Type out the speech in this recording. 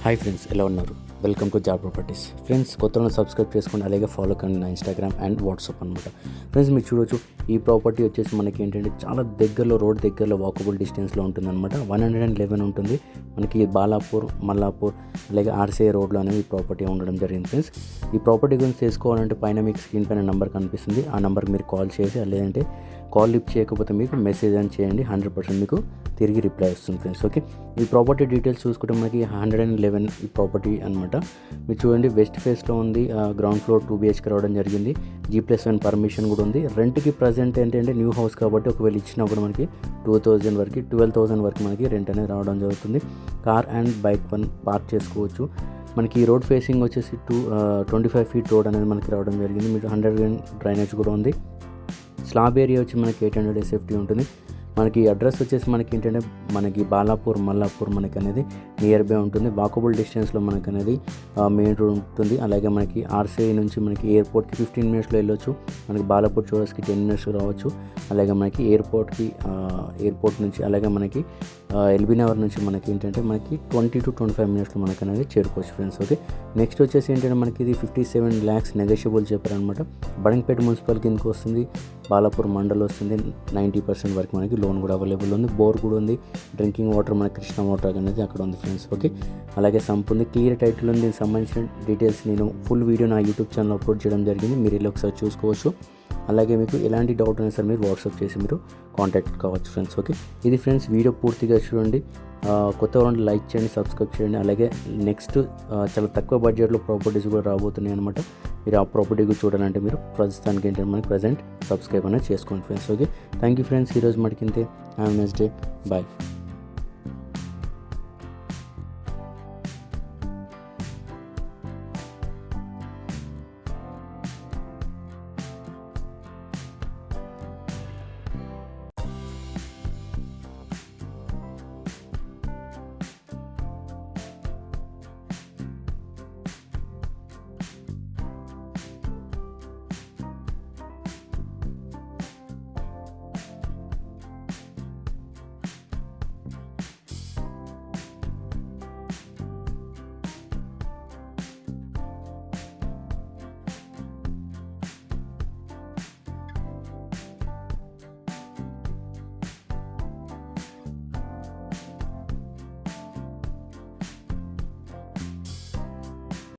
Hi friends, ఎలా ఉన్నారు? Welcome to job properties. Friends, కొత్తగా సబ్స్క్రైబ్ చేసుకోండి, అలాగే ఫాలో కండి నా ఇన్స్టాగ్రామ్ అండ్ వాట్సాప్ అనమాట. ఫ్రెండ్స్, మీరు చూడొచ్చు, ఈ ప్రాపర్టీ వచ్చేసి మనకి ఏంటంటే చాలా దగ్గరలో, రోడ్ దగ్గరలో, వాకబుల్ డిస్టెన్స్లో ఉంటుంది అనమాట. 111 ఉంటుంది మనకి. బాలాపూర్, మల్లాపూర్, అలాగే ఆర్సీఐ రోడ్లో అనేది ఈ ప్రాపర్టీ ఉండడం జరిగింది. ఫ్రెండ్స్, ఈ ప్రాపర్టీ గురించి తెలుసుకోవాలంటే పైన మీకు స్క్రీన్ పైన నెంబర్ కనిపిస్తుంది. ఆ నెంబర్కి మీరు కాల్ చేసి, లేదంటే కాల్ లిఫ్ట్ చేయకపోతే మీకు మెసేజ్ అని చేయండి. 100% మీకు తిరిగి రిప్లై వస్తుంది ఫ్రెండ్స్. ఓకే, ఈ ప్రాపర్టీ డీటెయిల్స్ చూసుకుంటే మనకి 111 ఈ ప్రాపర్టీ అనమాట. మీరు చూడండి, వెస్ట్ ఫేస్లో ఉంది. గ్రౌండ్ ఫ్లోర్ 2 BHK రావడం జరిగింది. G+1 పర్మిషన్ కూడా ఉంది. రెంట్కి ప్రజెంట్ ఏంటంటే న్యూ హౌస్ కాబట్టి ఒకవేళ ఇచ్చినా కూడా మనకి 12,000 వరకు మనకి రెంట్ అనేది రావడం జరుగుతుంది. కార్ అండ్ బైక్ పార్క్ చేసుకోవచ్చు. మనకి ఈ రోడ్ ఫేసింగ్ వచ్చేసి 25 feet రోడ్ అనేది మనకి రావడం జరిగింది. మీకు 100 డ్రైనేజ్ కూడా ఉంది. స్లాబ్ ఏరియా వచ్చి మనకి 800 SFT ఉంటుంది. మనకి అడ్రస్ వచ్చేసి మనకి ఏంటంటే మనకి బాలాపూర్, మల్లాపూర్ మనకి అనేది నియర్ బై ఉంటుంది. వాకబుల్ డిస్టెన్స్లో మనకి అనేది మెయిన్ రోడ్ ఉంటుంది. అలాగే మనకి ఆర్సీఐ నుంచి మనకి ఎయిర్పోర్ట్కి 15 minutesలో వెళ్ళొచ్చు. మనకి బాలాపూర్ చౌరస్కి 10 minutes రావచ్చు. అలాగే మనకి ఎయిర్పోర్ట్ నుంచి, అలాగే మనకి ఎల్బీ నగర్ నుంచి మనకి ఏంటంటే మనకి 20 to 25 minutesలో మనకి అనేది చేరుకోవచ్చు ఫ్రెండ్స్. ఓకే, నెక్స్ట్ వచ్చేసి ఏంటంటే మనకి ఇది 57 lakhs నెగోషియబుల్ చెప్పారనమాట. బడంగపేట మున్సిపల్ కిందకి వస్తుంది. బాలాపూర్ మండల్ వస్తుంది. 90% వరకు మనకి లోన్ కూడా అవైలబుల్ ఉంది. బోర్ కూడా ఉంది. డ్రింకింగ్ వాటర్ మనకి కృష్ణ వాటర్ అనేది అక్కడ ఉంది ఫ్రెండ్స్. ఓకే, అలాగే సంప్ ఉంది. క్లియర్ టైటిల్ ఉంది. దీనికి సంబంధించిన డీటెయిల్స్ నేను ఫుల్ వీడియో నా యూట్యూబ్ ఛానల్ అప్లోడ్ చేయడం జరిగింది. మీరు ఇలా ఒకసారి చూసుకోవచ్చు. అలాగే మీకు ఎలాంటి డౌట్ అయినా సరే మీరు వాట్సాప్ చేసి మీరు కాంటాక్ట్ కావచ్చు ఫ్రెండ్స్. ఓకే, ఇది ఫ్రెండ్స్, వీడియో పూర్తిగా చూడండి. కొత్త వాళ్ళని లైక్ చేయండి, సబ్స్క్రైబ్ చేయండి. అలాగే నెక్స్ట్ చాలా తక్కువ బడ్జెట్లో ప్రాపర్టీస్ కూడా రాబోతున్నాయి అనమాట. మీరు ఆ ప్రాపర్టీ కూడా చూడాలంటే మీరు ప్రస్తుతానికి ఏంటంటే మనకి ప్రజెంట్ సబ్స్క్రైబ్ అనేది చేసుకోండి friends. Okay, thank you friends. ఈరోజు మటుకింతే. Have a nice day. Bye.